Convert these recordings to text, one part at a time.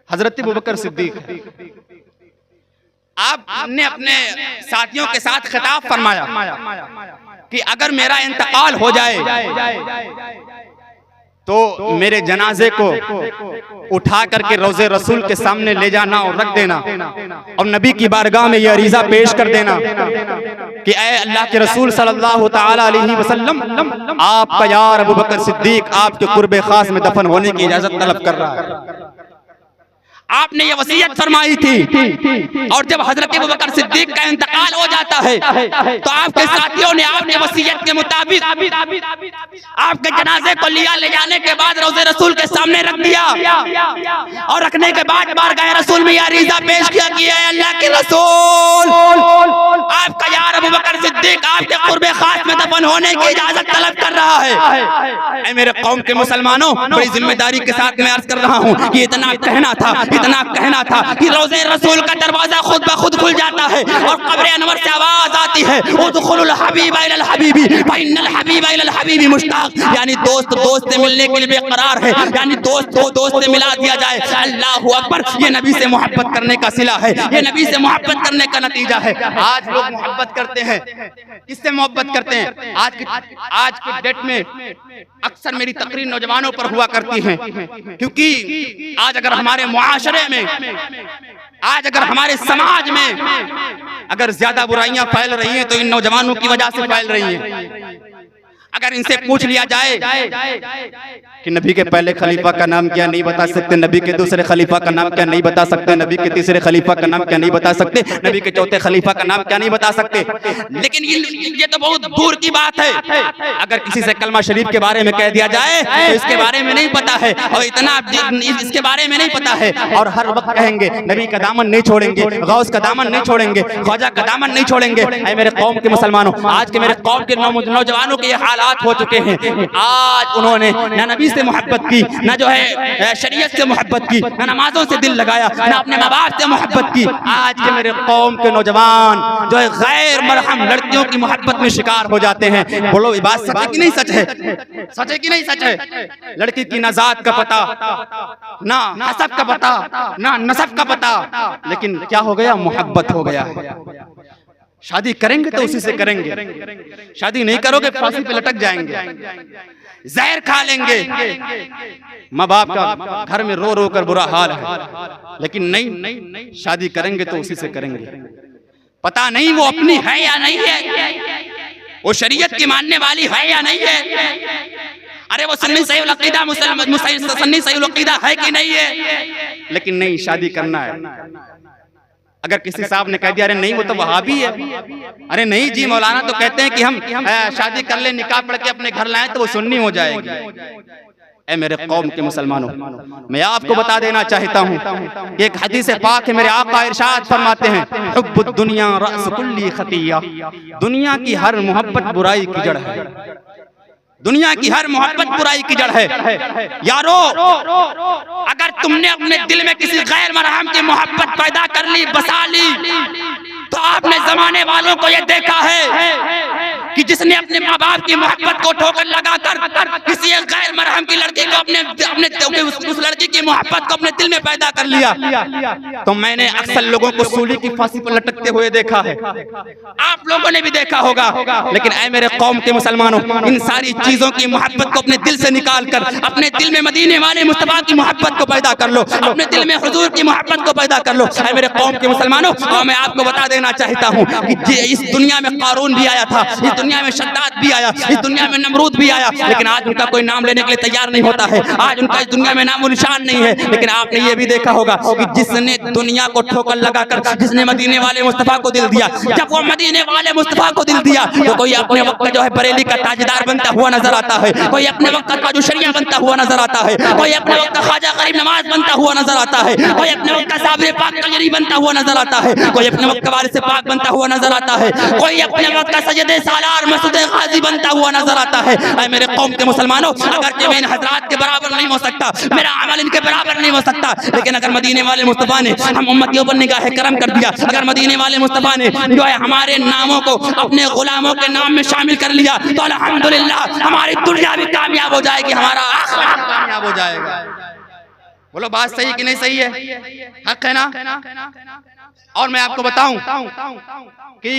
हजरत अबू बकर सिद्दीक। आपने अपने साथियों के साथ खिताब फरमाया कि अगर मेरा इंतकाल हो जाए तो मेरे जनाजे को उठा करके रोज़े रसूल के सामने ले जाना और रख देना, और नबी की बारगाह में यह अरीज़ा पेश कर देना कि ऐ अल्लाह के रसूल सल्लल्लाहु ताला अलैहि वसल्लम, आपका यार अबू बकर सिद्दीक आपके कुर्बे खास में दफन होने की इजाजत तलब कर रहा है। आपने ये वसीयत फरमाई थी, और जब हजरत अबू बकर सिद्दीक का इंतकाल हो जाता है तो आपके साथियों ने आपने वसीयत के मुताबिक आपके जनाजे को लिया, ले जाने के बाद रोज़े रसूल के सामने रख दिया, और रखने के बाद बारगाह रसूल में यह अरीज़ा पेश किया कि अल्लाह के रसूल, आपका यार अबू बकर सिद्दीक आपके कुर्बे खास में दफन होने की इजाजत तलब कर रहा है। ऐ मेरे कौम के मुसलमानों, बड़ी जिम्मेदारी के साथ मैं अर्ज कर रहा हूँ कि इतना कहना था कि रोज़े रसूल का दरवाजा खुद ब खुद खुल जाता है और कब्र अनवर से आवाज आती है, उदखुलुल हबीबा इलल हबीबी फइन्नल हबीबा इलल हबीबी मुश्ताक, यानी दोस्त दोस्त से मिलने के लिए बेकरार है, यानी दोस्त को दोस्त से मिला दिया जाए। अल्लाहु अकबर, ये नबी से मोहब्बत करने का सिला है, ये नबी से मोहब्बत करने का नतीजा है। आज लोग मोहब्बत करते हैं, किससे मोहब्बत करते हैं? आज के डेट में अक्सर मेरी तकरीर नौजवानों पर हुआ करती है, क्योंकि आज अगर हमारे मुआशरे में, आज अगर हमारे समाज में अगर ज्यादा बुराइयां फैल रही हैं तो इन नौजवानों की वजह से फैल रही हैं। अगर इनसे पूछ लिया जाए कि नबी के पहले खलीफा का नाम क्या, नहीं बता सकते, नबी के दूसरे खलीफा का नाम क्या, नहीं बता सकते, नबी के तीसरे खलीफा का नाम क्या, नहीं बता सकते, नबी के चौथे खलीफा का नाम क्या, नहीं बता सकते। लेकिन ये तो बहुत दूर की बात है, अगर किसी से कलमा शरीफ के बारे में कह दिया जाए तो इसके बारे में नहीं पता है, और इतना इसके बारे में नहीं पता है, और हर वक्त कहेंगे नबी का दामन नहीं छोड़ेंगे, गौस का दामन नहीं छोड़ेंगे, ख्वाजा का दामन नहीं छोड़ेंगे। ऐ मेरे कौम के मुसलमानों, आज के मेरे कौम के नौजवानों के ये हालात हो चुके हैं। आज उन्होंने न नबी से मोहब्बत की, न जो है शरीयत से मोहब्बत की, न नमाजों से दिल लगाया, न अपने माँ बाप से मोहब्बत की। आज के मेरे कौम के नौजवान जो है गैर मरहम लड़कियों की मोहब्बत में शिकार हो जाते हैं। बोलो ये बात सच है कि नहीं सच है? सच है कि नहीं सच है? लड़की की ना जात का पता, ना हसब का पता, ना नसब का पता, लेकिन क्या हो गया? मोहब्बत हो गया है। शादी करेंगे तो उसी से करेंगे, शादी नहीं करोगे फांसी पे लटक जाएंगे, जहर खा लेंगे। माँ बाप का घर में रो रो कर बुरा हाल है, लेकिन नहीं, शादी करेंगे तो उसी से करेंगे। पता नहीं वो अपनी है या नहीं है, वो शरीयत की मानने वाली है या नहीं है, अरे वो सुन्नी सही अकीदा सुन्नी सही अकीदा है कि नहीं है, लेकिन नहीं, शादी करना है। अगर किसी साहब ने कह दिया अरे नहीं वो तो वहाबी है, अरे नहीं जी मौलाना तो कहते हैं कि हम शादी कर ले, निकाह पढ़ के अपने घर लाएं तो वो सुन्नी हो जाएगी। ऐ मेरे कौम के मुसलमानों, मैं आपको बता देना चाहता हूँ, एक हदीस पाक है, मेरे आका इरशाद फरमाते हैं, हुब्बुद दुनिया रअस कुल्ली खतिया, दुनिया की हर मोहब्बत बुराई की जड़ है, दुनिया की हर मोहब्बत बुराई की जड़ है। यारो, अगर तुमने अपने दिल में किसी गैर मरहम की मोहब्बत पैदा कर ली, बसा ली, तो आपने जमाने वालों को यह देखा है कि जिसने अपने माँ बाप की मोहब्बत को ठोकर लगाकर किसी एक गैर मरहम की लड़की को अपने उस लड़की की मोहब्बत को अपने दिल में पैदा कर लिया, तो मैंने अक्सर लोगों को सूली की फांसी पर लटकते हुए देखा है, आप लोगों ने भी देखा होगा। लेकिन ऐ मेरे कौम के मुसलमानों, इन सारी चीजों की मोहब्बत को अपने दिल से निकाल कर अपने दिल में मदीने वाले मुस्तफा की मोहब्बत को पैदा कर लो, अपने दिल में हुजूर की मोहब्बत को पैदा कर लो। ऐ मेरे कौम के मुसलमानों, और मैं आपको बता देना चाहता हूँ कि इस दुनिया में कारून भी आया था, इस दुनिया में शद्दाद भी आया, इस दुनिया में नमरूद भी आया, लेकिन आज उनका कोई नाम लेने के लिए तैयार नहीं होता है, आज उनका इस दुनिया में नामो निशान नहीं है। लेकिन आपने ये भी देखा होगा कि जिसने दुनिया को ठोकर लगाकर जिसने मदीने वाले मुस्तफा को दिल दिया, जब वो मदीने वाले मुस्तफा को दिल दिया तो कोई अपने वक्त का जो है बरेली का ताजदार बनता हुआ नजर आता है, कोई अपने वक्त का जो शरिया बनता हुआ नजर आता है, कोई अपने वक्त का ख्वाजा गरीब नवाज बनता हुआ नजर आता है, कोई अपने वक्त का साबिर पाक कजरी बनता हुआ नजर आता है, कोई अपने वक्त का वारिस पाक बनता हुआ नजर आता है, कोई अपने वक्त का सज्जदे सालार मसूद गाजी बनता हुआ नजर आता है। ऐ मेरे कौम के मुसलमानों, अगर मैं इन हजरात के बराबर नहीं हो सकता, मेरा अमल इनके बराबर नहीं हो सकता, लेकिन अगर मदीने वाले मुस्तफा ने हम उम्मतियों पर निगाह करम कर दिया, अगर मदीने वाले मुस्तफा ने जो है हमारे नामों को अपने गुलामों के नाम में शामिल कर लिया, तो अल्हम्दुलिल्लाह हमारी दुनिया भी कामयाब हो जाएगी, हमारा आखिरत कामयाब हो जाएगा। बोलो बात सही कि नहीं सही है? हक है ना? और मैं आपको बताऊं कि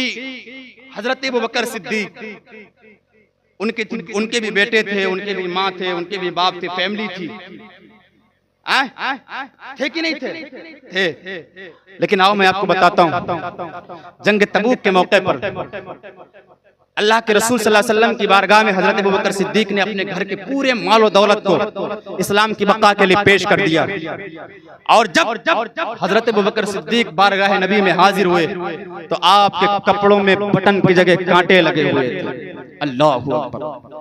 हजरत अबू बकर सिद्दीक, उनके भी बेटे थे, उनके भी माँ थे, उनके भी बाप थे, फैमिली थी, थे कि नहीं थे? लेकिन आओ मैं आपको बताता हूं, जंग तबूक के मौके पर अल्लाह के रसूल सल्लल्लाहु अलैहि वसल्लम की बारगाह में हजरत अबू बकर सिद्दीक ने अपने घर के पूरे माल और दौलत को इस्लाम की बका के लिए पेश कर दिया। और जब हजरत अबू बकर सिद्दीक बारगाह नबी में हाजिर हुए तो आपके कपड़ों में बटन की जगह कांटे लगे हुए थे। अल्लाहू अकबर।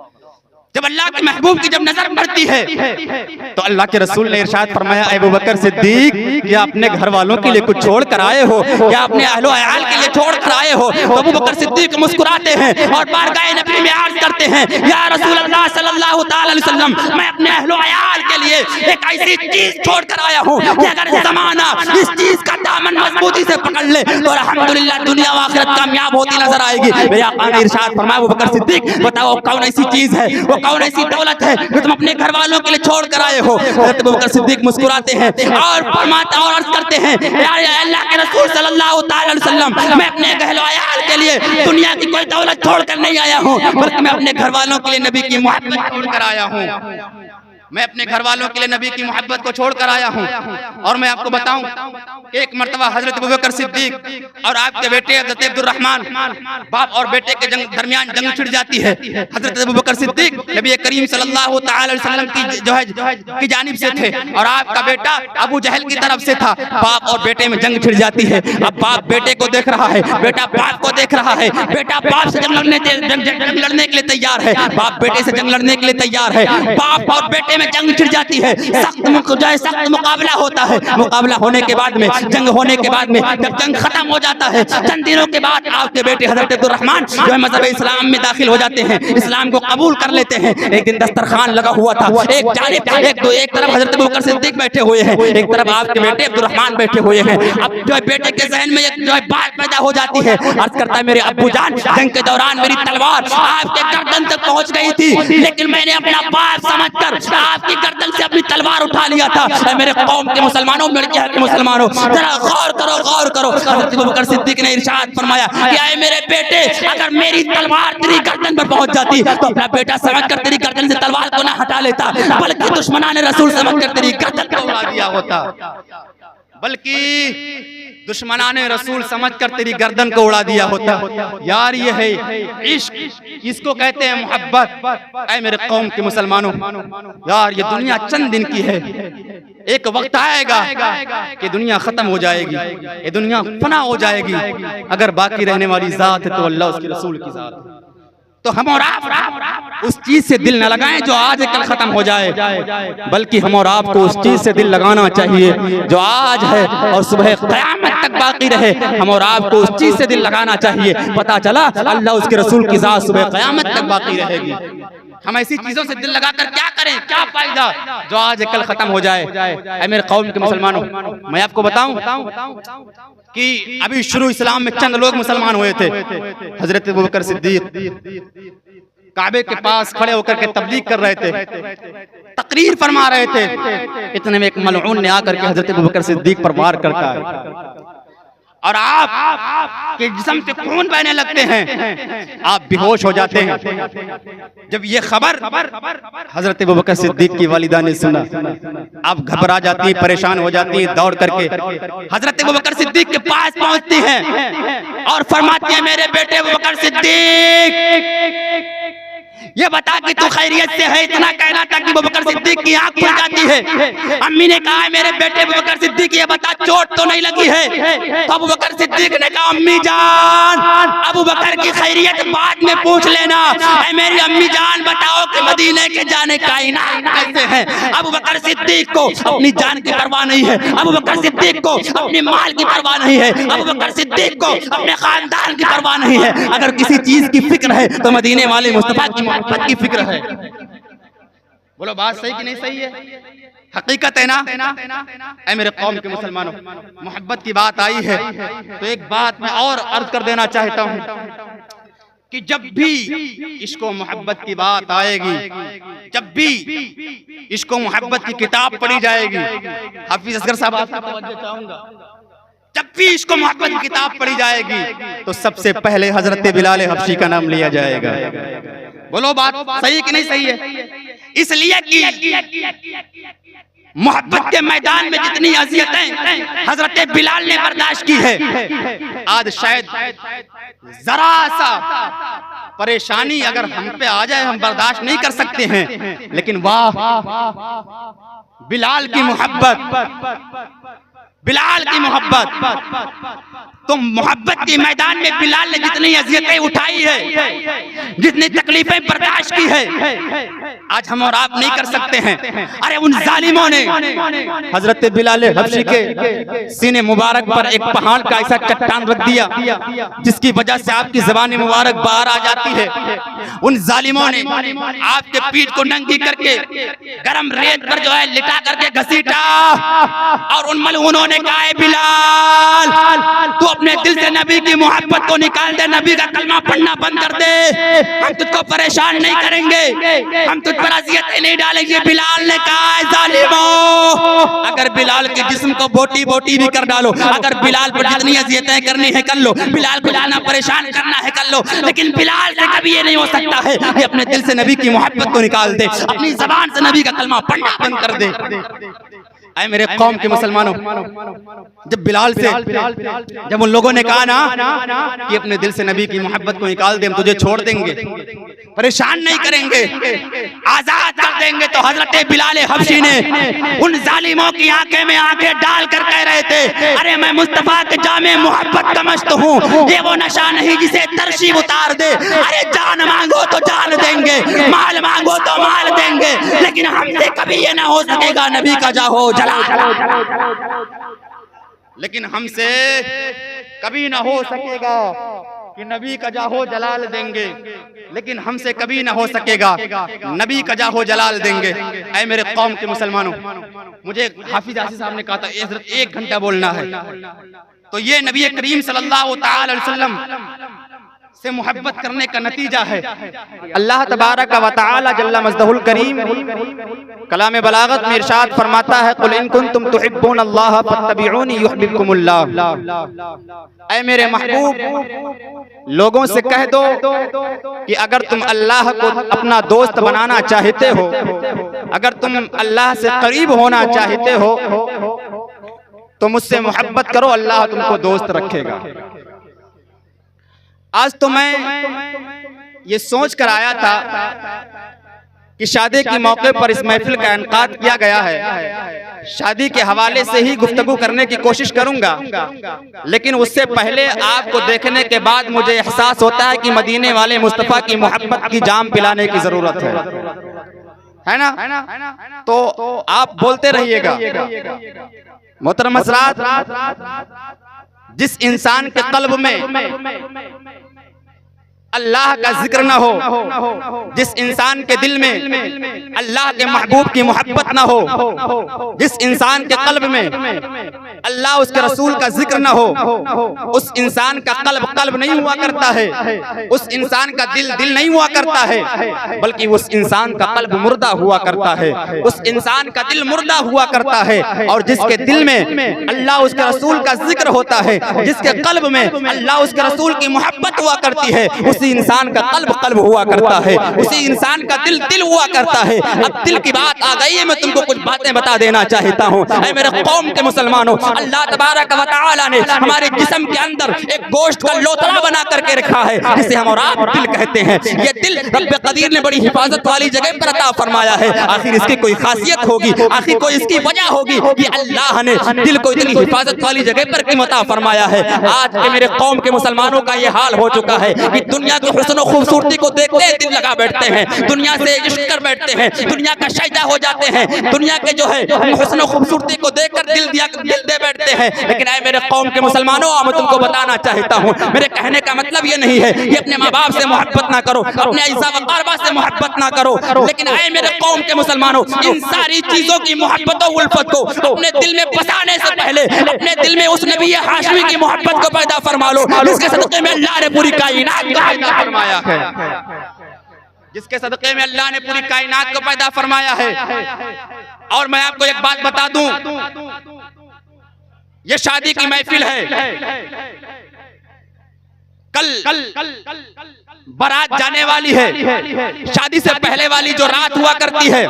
जब अल्लाह के महबूब की जब नजर पड़ती है तो अल्लाह के रसूल ने इरशाद फरमाया, अबू बकर सिद्दीक, क्या अपने घर वालों के लिए कुछ छोड़ कर आए हो? क्या अपने अहलो अयाल के लिए छोड़ कर आए हो? तो अबू बकर सिद्दीक मुस्कुराते हैं और बारगाह नबी में अर्ज करते हैं, या रसूल अल्लाह सल्लल्लाहु तआला अलैहि वसल्लम, मैं अपने अहलो अयाल के लिए एक ऐसी चीज छोड़ कर आया हूँ कि अगर जमाना इस चीज का दामन मजबूती से पकड़ ले तो अल्हम्दुलिल्लाह दुनिया व आखिरत कामयाब होती नजर आएगी। मेरे आका ने इरशाद फरमाया, अबू बकर सिद्दीक, बताओ कौन ऐसी चीज है, वो कौन ऐसी दौलत है जो तुम अपने घर वालों के लिए छोड़ कर आए हो? हज़रत अबू बकर सिद्दीक मुस्कुराते हैं और फरमाते और अर्ज करते हैं, यार अल्लाह के रसूल सल्लल्लाहु अलैहि वसल्लम, मैं अपने अहलो अयाल के लिए दुनिया की कोई दौलत छोड़ कर नहीं आया हूँ, बल्कि मैं अपने घर वालों के लिए नबी की मोहब्बत छोड़ कर आया हूँ। मैं अपने घर वालों के लिए नबी की मोहब्बत को छोड़कर आया हूँ। और मैं आपको बताऊं, एक मर्तबा हजरत अबू बकर सिद्दीक और आपके बेटे हजरत अब्दुर्रहमान, बाप और बेटे के दरमियान जंग छिड़ जाती है। हजरत अबू बकर सिद्दीक नबी करीम सल्लल्लाहु अलैहि वसल्लम की जानिब से थे और आपका बेटा अबू जहल की तरफ से था। बाप और बेटे में जंग छिड़ जाती है। अब बाप बेटे को देख रहा है, बेटा बाप को देख रहा है, बेटा बाप से जंग लड़ने के लिए तैयार है, बाप बेटे से जंग लड़ने के लिए तैयार है। बाप और बेटे में जंग छिड़ जाती है, सख्त मुकाबला होता है। मुकाबला होने के बाद में, जंग होने के बाद में, जब जंग खत्म हो जाता है, चंद दिनों के बाद आपके बेटे हजरत अब्दुर्रहमान जो है मज़हब इस्लाम में दाखिल हो जाते हैं, इस्लाम को कबूल कर लेते हैं। एक दिन दस्तरखान लगा हुआ था, एक तरफ हजरत अबू बकर सिद्दीक बैठे हुए हैं, एक तरफ आपके बेटे अब्दुर्रहमान बैठे हुए हैं। अब जो है बेटे के जहन में एक जो है बात पैदा हो जाती है, अर्ज करता है, मेरे अब्बू जान, जंग के दौरान मेरी तलवार आपके गर्दन तक पहुंच गई थी, लेकिन मैंने अपना बाप समझकर आपकी गर्दन से अपनी तलवार उठा लिया था। मेरे कौम के मुसलमानों, मेरे शहर के मुसलमानों, जरा गौर करो, गौर करो। हज़रत अबू बकर सिद्दीक ने इरशाद फरमाया, क्या है मेरे बेटे, अगर मेरी तलवार तेरी गर्दन पर पहुंच जाती तो अपना बेटा समझकर तेरी गर्दन से तलवार को ना हटा लेता, बल्कि दुश्मनाने रसूल समझकर तेरी गर्दन को उड़ा दिया होता, बल्कि दुश्मनाने रसूल समझकर तेरी गर्दन को उड़ा दिया होता। यार ये है इश्क, इसको कहते हैं मोहब्बत। ऐ मेरे कौम के मुसलमानों, यार ये दुनिया चंद दिन की है, एक वक्त आएगा कि दुनिया खत्म हो जाएगी, ये दुनिया फना हो जाएगी। अगर बाकी रहने वाली जात है तो अल्लाह उसके रसूल की जात है। तो हम और आप उस चीज से दिल न लगाएं जो आज कल खत्म हो जाए, बल्कि हम और आपको उस चीज से दिल लगाना चाहिए जो आज है और सुबह क़यामत तक बाकी रहे। हम और आपको उस चीज से दिल लगाना चाहिए। पता चला अल्लाह उसके रसूल की जात सुबह क़यामत तक बाकी रहेगी। हम ऐसी चीजों से दिल लगाकर क्या करें, क्या फायदा जो आज कल खत्म हो जाए। ऐ मेरे कौम के मुसलमानों, मैं आपको बताऊं कि अभी शुरू इस्लाम में चंद लोग मुसलमान हुए थे। हजरत अबू बकर सिद्दीक काबे के पास खड़े होकर के तबलीग कर रहे थे, तकरीर फरमा रहे थे। इतने में एक मलऊन ने आकर के हजरत अबू बकर सिद्दीक पर वार करता है और आप के जिस्म से खून बहने लगते हैं, आप बेहोश हो जाते हैं। जब ये खबर हजरत अबू बकर सिद्दीक की वालिदा ने सुना, आप घबरा जाती, परेशान हो जाती, दौड़ करके हजरत अबू बकर सिद्दीक के पास पहुंचती हैं और फरमाती है, मेरे बेटे अबू बकर सिद्दीक, ये बता कि तू खैरियत से है। इतना कहना था कि अबू बकर सिद्दीक की आंख खुल जाती है। अम्मी ने कहा, है मेरे बेटे अबू बकर सिद्दीक, ये बता चोट तो नहीं लगी है? तो अबू बकर सिद्दीक ने कहा, अम्मी जान, अबू बकर की खैरियत बाद में पूछ लेना। ऐ मेरी अम्मी जान, बताओ कि मदीने के जाने का इनाम कैसे है? अबू बकर सिद्दीक को अपनी जान की परवाह नहीं है, अबू बकर सिद्दीक को अपने माल की परवाह नहीं है, अबू बकर सिद्दीक को अपने खानदान की परवाह नहीं है। अगर किसी चीज की फिक्र है तो मदीने वाले मुस्तफा की मोहब्बत की फिक्र है। बोलो बात सही कि नहीं सही है? हकीकत है ना? ऐ मेरे कौम के मुसलमानों, मोहब्बत की बात आई है तो एक बात मैं और अर्ज कर देना चाहता हूँ कि जब भी इश्को मोहब्बत की बात आएगी, जब भी इश्को मोहब्बत की किताब पढ़ी जाएगी, हाफिज असगर साहब आपसे तवज्जो चाहूंगा, जब भी इसको मोहब्बत की किताब पढ़ी जाएगी तो सबसे पहले हजरत बिलाल हबशी का नाम लिया जाएगा। बोलो बात सही कि नहीं सही है? इसलिए कि मोहब्बत के मैदान में जितनी अज़ियतें हजरत बिलाल ने बर्दाश्त की है, आज शायद जरा सा परेशानी अगर हम पे आ जाए हम बर्दाश्त नहीं कर सकते हैं, लेकिन वाह बिलाल की मोहब्बत, बिलाल की मोहब्बत। तो मोहब्बत के मैदान में बिलाल ने जितनी अज़ियतें उठाई है, जितनी तकलीफें बर्दाश्त की है, आज हम और आप नहीं कर सकते हैं। अरे उन जालिमों ने हजरत बिलाल हबशी के सीने मुबारक पर एक पहाड़ का ऐसा चट्टान रख दिया जिसकी वजह से आपकी ज़बान मुबारक बाहर आ जाती है। उन जालिमों ने आपके पीठ को नंगी करके गरम रेत पर जो है लिटा करके घसीटा और उन मलऊनों ने कहा है बिलाल तू अपने दिल से नबी की मोहब्बत को निकाल दे, नबी का कलमा पढ़ना बंद कर दे, हम तुझको परेशान नहीं करेंगे, हम तुझ पर अज़ियतें नहीं डालेंगे। बिलाल ने कहा है जालिमों, अगर बिलाल के जिस्म को बोटी बोटी भी कर डालो, अगर बिलाल पर जितनी अज़ियतें करनी है कर लो, बिलाल को जितना परेशान करना है कर लो, लेकिन बिलाल से कभी ये नहीं हो सकता है कि अपने दिल से नबी की मोहब्बत को निकाल दे, अपनी ज़बान से नबी का कलमा पढ़ना बंद कर दे। ऐ मेरे कौम के मुसलमानों, जब बिलाल से जब उन लोगों ने कहा ना कि अपने दिल से नबी की मोहब्बत को निकाल दे, हम तुझे छोड़ देंगे, परेशान नहीं करेंगे, आजाद कर देंगे, तो हजरत बिलाल हबशी ने उन जालिमों की आंखें में आंखें डाल कर कह रहे थे अरे मैं मुस्तफा के जामे मोहब्बत का मस्त हूँ, ये वो नशा नहीं जिसे तरशीब उतार दे, अरे जान मांगो तो जान देंगे, माल मांगो तो माल देंगे, लेकिन हमसे कभी ये ना हो सकेगा नबी का जाहो जलाल, लेकिन हमसे कभी ना हो सकेगा कि नबी का जाहो जलाल देंगे, लेकिन हमसे कभी ना हो सकेगा नबी का जाहो जलाल देंगे। ऐ मेरे कौम के मुसलमानों, मुझे हाफिज आसिफ साहब ने कहा था 1 घंटा बोलना है, तो ये नबी करीम सल्लल्लाहु तआला अलैहि वसल्लम से मोहब्बत करने का नतीजा है। अल्लाह तबारक व तआला जल्ल मजदहुल करीम कलाम बलागत में इरशाद फरमाता है कुल इन कुंतुम तुहिब्बूनल्लाह फत्तबिऊनी युहिब्बुकुमुल्लाह, ऐ मेरे महबूब लोगों से कह दो कि अगर तुम अल्लाह को अपना दोस्त बनाना चाहते हो, अगर तुम अल्लाह से करीब होना चाहते हो तो मुझसे मोहब्बत करो, अल्लाह तुमको दोस्त रखेगा। आज तो मैं ये सोच कर आया था कि शादी के मौके पर इस महफिल का इनकाद किया गया है, शादी के हवाले से ही गुफ्तगू करने की कोशिश करूंगा, लेकिन उससे पहले आपको देखने के बाद मुझे एहसास होता है कि मदीने वाले मुस्तफ़ा की मोहब्बत की जाम पिलाने की जरूरत है ना? तो आप बोलते रहिएगा। मोहतरम हज़रात, जिस इंसान के कल्ब में अल्लाह का जिक्र न हो, जिस इंसान के दिल में अल्लाह के महबूब की मोहब्बत न हो, जिस इंसान के कल्ब में अल्लाह उसके रसूल का जिक्र न हो, उस इंसान का कल्ब नहीं हुआ करता है, उस इंसान का दिल नहीं हुआ करता है, बल्कि उस इंसान का कल्ब मुर्दा हुआ करता है, उस इंसान का दिल मुर्दा हुआ करता है। और जिसके दिल में अल्लाह उसके रसूल का जिक्र होता है, जिसके कल्ब में अल्लाह उसके रसूल की मोहब्बत हुआ करती है, उसी इंसान का कल्ब हुआ करता है, उसी इंसान का दिल हुआ करता है। अब दिल की बात आ गई है, मैं तुमको कुछ बातें बता देना चाहता हूँ। ऐ मेरे कौम के मुसलमानों, अल्लाह तबारक व तआला ने हमारे जिस्म के अंदर एक गोश्त का लोथड़ा बना करके रखा है, जिसे हम और आप दिल कहते हैं। ये दिल रब्बे कदीर ने बड़ी हिफाजत वाली जगह पर अता फरमाया है। आखिर इसकी कोई खासियत होगी, आखिर कोई इसकी वजह होगी कि अल्लाह ने दिल को इतनी हिफाजत वाली जगह पर क्यों अता फरमाया है। आज के मेरे कौम के मुसलमानों का ये हाल हो चुका है कि दुनिया की हुस्न और खूबसूरती को देखते ही दिल लगा बैठते हैं, दुनिया से इश्क कर बैठते हैं, दुनिया का शायदा हो जाते हैं, दुनिया के जो है हुस्न और खूबसूरती को देखकर दिल दे बैठते बैठते हैं। लेकिन आए मेरे कौम के मुसलमानों, मैं तुमको बताना चाहता हूँ, मेरे कहने का मतलब ये नहीं है कि अपने माँ बाप से मोहब्बत ना करो, अपने इज़्ज़ा व क़रबा से मोहब्बत ना करो, लेकिन आए मेरे कौम के मुसलमानों, इन सारी चीजों की मोहब्बत और उल्फत को अपने दिल में बसाने से पहले अपने दिल में उस नबी हाशमी की मोहब्बत को पैदा फरमा लो, जिसके सदक़े में अल्लाह ने पूरी कायनात को पैदा फरमाया है, जिसके सदक़े में अल्लाह ने पूरी कायनात को पैदा फरमाया है। और मैं आपको एक बात बता दूं, ये शादी की महफिल है, कल बारात जाने वाली है, शादी से पहले वाली जो रात हुआ करती है,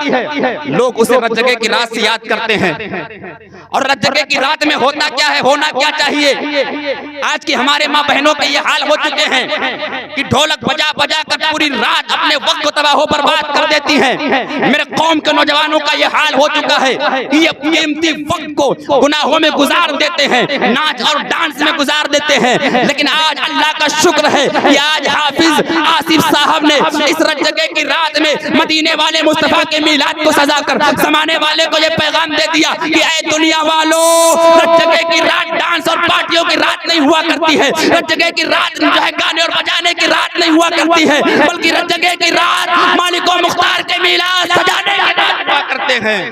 लोग उसे रत जगह की रात से याद करते हैं। और रत जगह की रात में होता क्या है, होना क्या चाहिए? आज की हमारे माँ बहनों के ये हाल हो चुके हैं कि ढोलक बजा बजा कर पूरी रात अपने वक्त को तबाह बर्बाद कर देती हैं। मेरे कौम के नौजवानों का ये हाल हो चुका है कि ये कीमती वक्त को गुनाहों में गुजार देते हैं, नाच और डांस में गुजार देते हैं। लेकिन आज अल्लाह का शुक्र है कि आज हाफिज आसिफ साहब ने इस रत जगह की रात में मदीने वाले मुस्तफा के मिलाद को सजा कर जमाने वाले को ये पैगाम दे दिया कि ऐ दुनिया वालों, रत जगह की रात डांस और पार्टियों की रात नहीं हुआ करती है, रत जगह की रात जो है गाने और बजाने की रात नहीं हुआ करती है, बल्कि रत जगह की रात मालिक और मुख्तार के मिलाद सजाने की रात हुआ करते हैं,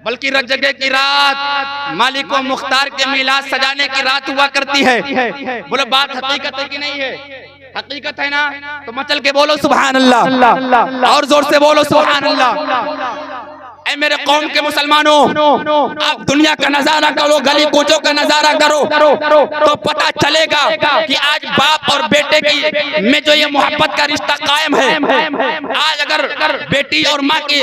बल्कि रत जगह की रात मालिक और मुख्तार के मिलाद सजाने की रात हुआ करती है। बोलो बात हकीकत है कि नहीं है? हकीकत है ना? तो मचल के बोलो सुभान अल्लाह, और जोर से बोलो सुभान अल्लाह। ऐ मेरे कौम के मुसलमानों, आप दुनिया का नजारा करो, गली कूचों का नजारा करो, तो पता चलेगा कि आज बाप और बेटे की में जो ये मोहब्बत का रिश्ता कायम है, आज अगर बेटी और माँ की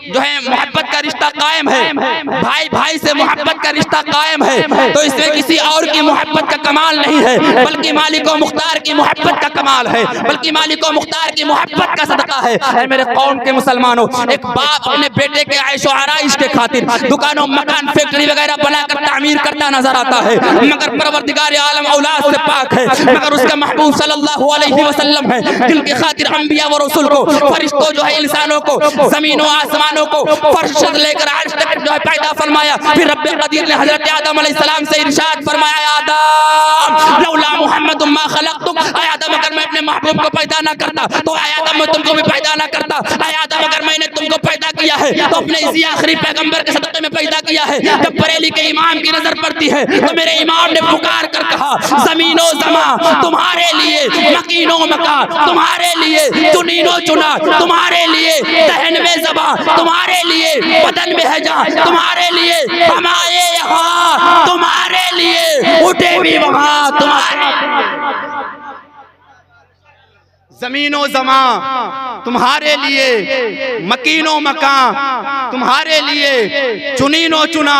जो है मोहब्बत का रिश्ता कायम है, भाई भाई से मोहब्बत का रिश्ता कायम है, तो इसमें किसी और की मोहब्बत का कमाल नहीं है, बल्कि मालिक और मुख्तार की मोहब्बत का कमाल है, बल्कि मालिक और मुख्तार की मोहब्बत का सदका है। ऐ मेरे कौम के मुसलमानों, एक बाप अपने बेटे के आयशो आराइश के खातिर दुकानों मकान फैक्ट्री वगैरह बनाकर तामीर करता नजर आता है, मगर परवरदिगार आलम औलाद से पाक है, मगर उसका महबूब सल्लल्लाहु अलैहि वसल्लम है, जिनकी खातिर अंबिया व रसूल को, फरिश्तों जो है इंसानों को, जमीनों आसमानों को फर्श से लेकर अर्श तक जो है पैदा फरमाया। फिर रब्बे कदीर ने हजरत आदम अलैहिस्सलाम से इरशाद फरमाया, आदम लौला मुहम्मदुम मा खलक़तुक, आय आदम अगर मैं अपने महबूब को पैदा ना करता तो आय आदम मैं तुमको भी पैदा ना करता, आय आदम अगर मैंने तुमको पैदा किया है तो अपने इसी आखिरी पैगंबर के सदक़े में पैदा किया है। जब बरेली के इमाम की नजर पड़ती है तो मेरे इमाम ने पुकार कर कहा, जमीनो जमा तुम्हारे लिए, मकीनो मका तुम्हारे लिए, चुनीनो चुना तुम्हारे लिए, दहन में ज़बा तुम्हारे लिए, बदन में है जा तुम्हारे लिए, हम आए यहाँ तुम्हारे लिए, उठे भी वहाँ तुम्हारे, जमीनो जमा तुम्हारे लिए, मकीनो मका तुम्हारे लिए, चुनीनो चुना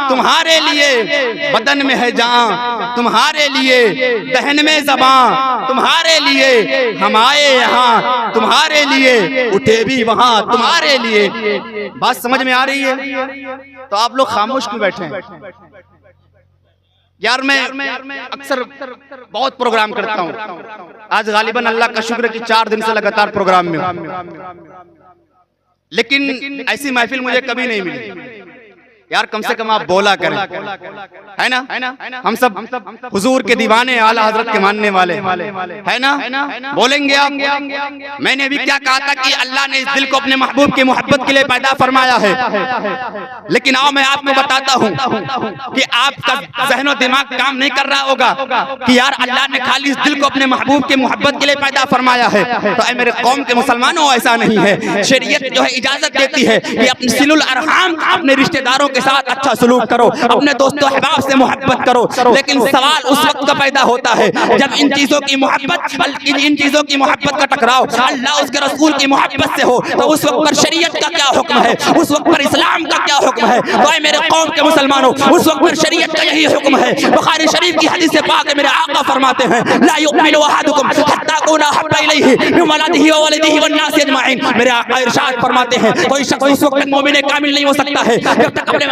तुम्हारे लिए, बदन में है जान तुम्हारे लिए, दहन में ज़बां तुम्हारे लिए, हम आए यहाँ तुम्हारे लिए, उठे भी वहाँ तुम्हारे लिए। बात समझ में आ रही है? तो आप लोग खामोश क्यों बैठे हैं? यार मैं अक्सर बहुत प्रोग्राम करता हूँ, आज गालिबन अल्लाह का शुक्र कि 4 दिन से लगातार प्रोग्राम में हूँ, लेकिन ऐसी महफिल मुझे कभी नहीं मिली। यार कम से कम आप बोला करें, है ना? हम सब हुजूर के दीवाने, आला हजरत के मानने वाले, है ना? बोलेंगे आप? मैंने भी क्या कहा था कि अल्लाह ने इस दिल को अपने महबूब की मोहब्बत के लिए पैदा फरमाया है, लेकिन आओ मैं आपको बताता हूँ कि आपका ज़हन दिमाग काम नहीं कर रहा होगा कि यार अल्लाह ने खाली इस दिल को अपने महबूब की मोहब्बत के लिए पैदा फरमाया है। तो ऐ मेरे कौम के मुसलमानों, ऐसा नहीं है। शरीयत जो है इजाजत देती है कि अपने सिलुल अरहाम, अपने रिश्तेदारों के साथ अच्छा सलूक करो, अपने दोस्तों अहबाब से मोहब्बत करो, लेकिन सवाल उस वक्त का पैदा होता है जब इन चीजों की मोहब्बत, इन चीजों की मोहब्बत का टकराव अल्लाह उसके रसूल की मोहब्बत से हो, तो उस वक्त पर शरीयत का क्या हुक्म है, उस वक्त पर इस्लाम का क्या हुक्म है? तो ऐ मेरे कौम के मुसलमानों, उस वक्त पर शरीयत का यही हुक्म है। बुखारी शरीफ की हदीस पाक है, मेरे आका फरमाते हैं, ला युमिनु अहदुकुम हत्ता कुना हब्बा इलैहि मिन वलदिही व वलदिही वन नास अजमाइन। मेरे आका इरशाद फरमाते हैं, कोई शख्स उस वक्त मोमिन कामिल नहीं हो सकता है जब तक अपने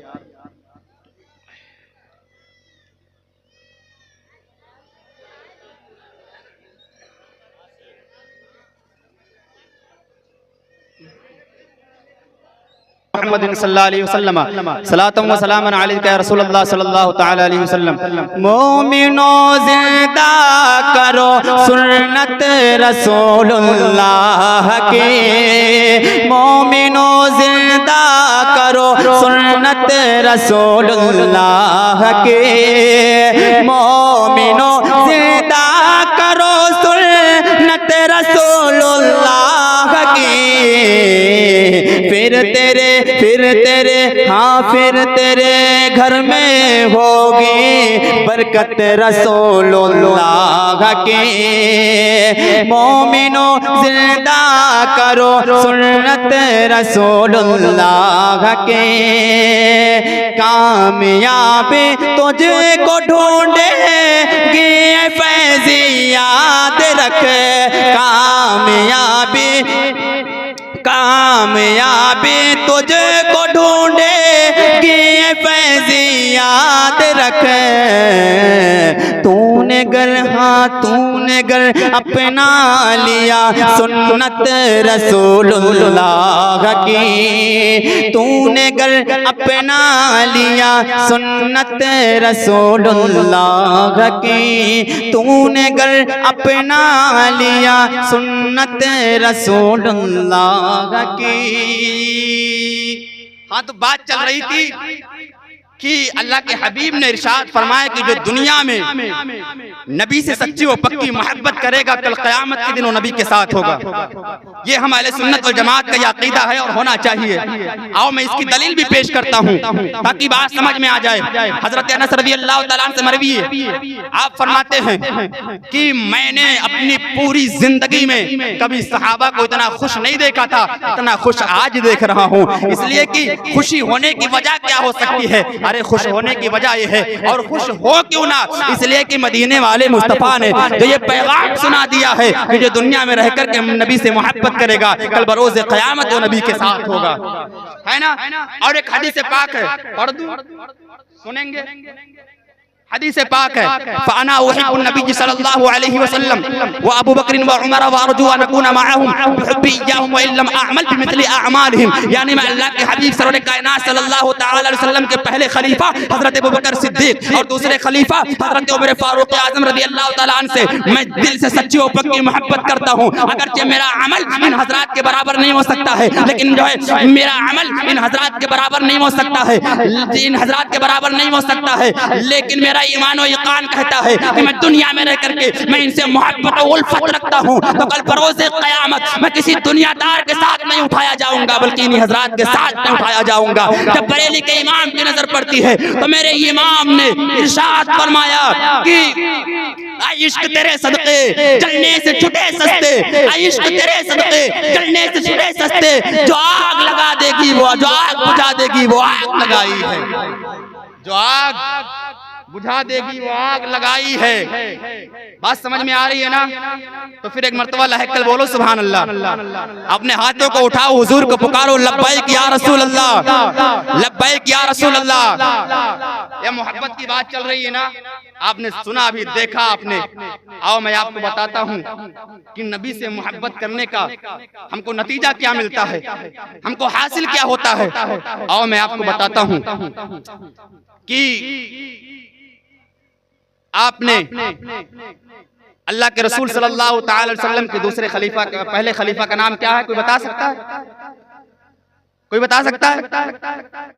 यार मुहम्मद सल्लल्लाहु अलैहि वसल्लम सलातम व सलामन अलैका या रसूलल्लाह सल्लल्लाहु तआला अलैहि वसल्लम। मोमिनों जिंदा करो सुन्नत रसूलुल्लाह के, मोमिनों जिंदा करो सुन्नत रसूलुल्लाह के, मोमिनों जिंदा करो सुन्नत रसूलुल्लाह की। फिर तेरे घर में होगी बरकत रसूलुल्लाह की। मोमिनो जिंदा करो सुन्नत रसूलुल्लाह के, कामयाबी तुझको ढूंढेगी फैज़ याद रख, कामयाबी तुझको ढूंढेगी फैज़ याद रख। तूने गर अपना लिया सुन्नत रसूलुल्लाह की, तूने गर अपना लिया सुन्नत रसूलुल्लाह की, तूने गर अपना लिया सुन्नत रसूलुल्लाह की। हाँ, तो बात चल रही थी कि अल्लाह के हबीब ने इरशाद फरमाया कि जो दुनिया में नबी से सच्ची व पक्की मोहब्बत करेगा कल क़यामत के दिन वो नबी के साथ होगा। ये हम अहले सुन्नत वल जमात का अकीदा है और होना चाहिए। आओ मैं इसकी दलील भी पेश करता हूँ ताकि बात समझ में आ जाए। हजरत अनस रज़ियल्लाहु तआला अन्हु से मरवी है, आप फरमाते हैं कि मैंने अपनी पूरी जिंदगी में कभी सहाबा को इतना खुश नहीं देखा था, इतना खुश आज देख रहा हूँ। इसलिए कि खुशी होने की वजह क्या हो सकती है? अरे खुश होने की वजह यह है, और खुश हो क्यों ना, इसलिए कि मदीने वाले मुस्तफा ने जो ये पैगाम सुना दिया है कि जो दुनिया में रहकर के नबी से मोहब्बत करेगा कल बरोज़ क़यामत वो नबी के साथ होगा, है ना। और एक हदीस पाक है, पढ़ दूं, सुनेंगे। हदीस पाक है, फ़अना उहिब्बु नबी सल्लल्लाहु अलैहि वसल्लम व अबू बकर व उमर व अर्जू अन अकूना मअहुम बिहुब्बी इय्याहुम व इल्लम अअमल बिमिथली अअमालिहिम। यानी मैं अल्लाह के हबीब सरवर कायनात सल्लल्लाहु तआला अलैहि वसल्लम के पहले खलीफा हजरत अबू बकर सिद्दीक और दूसरे खलीफा हजरत उमर फारूक आज़म रज़ियल्लाहु तआला अन्हु से मैं दिल से सच्ची और पक्की मोहब्बत करता हूँ। अगरचे मेरा अमल इन हजरात के बराबर नहीं हो सकता है, लेकिन जो है मेरा अमल इन हजरात के बराबर नहीं हो सकता है, इन हजरात के बराबर नहीं हो सकता है, लेकिन मेरा ईमान और यकीन कहता है कि मैं दुनिया में रह करके मैं इनसे मोहब्बत और उल्फत रखता हूँ, तो कल बरोज़े क़यामत मैं किसी दुनियादार के साथ नहीं उठाया जाऊंगा बल्कि इन्हीं हजरात के साथ में उठाया जाऊंगा। जब बरेली के इमाम की नजर पड़ती है तो मेरे इमाम ने इरशाद फरमाया कि इश्क तेरे सदक़े जलने से छुटे सस्ते, इश्क तेरे सदक़े जलने से छुटे सस्ते, जो आग लगा देगी वो, जो आग बुझा देगी वो आग लगाई है, जो आग बुझा देगी वो आग लगाई है। बात समझ में आ रही है ना? तो फिर एक मर्तबा लहकल बोलो सुभान अल्लाह, अपने हाथों को उठाओ, हुजूर को पुकारो, लब्बैक या रसूल अल्लाह, लब्बैक या रसूल अल्लाह। ये मोहब्बत की बात चल रही है ना, आपने सुना भी, देखा आपने। आओ मैं आपको बताता हूँ कि नबी से मोहब्बत करने का हमको नतीजा क्या मिलता है, हमको हासिल क्या होता है। आओ मैं आपको बताता हूँ कि आपने अल्लाह के रसूल सल्लल्लाहु तआला अलैहि वसल्लम के दूसरे खलीफा, पहले खलीफा का नाम क्या है? कोई बता सकता है? कोई बता सकता है?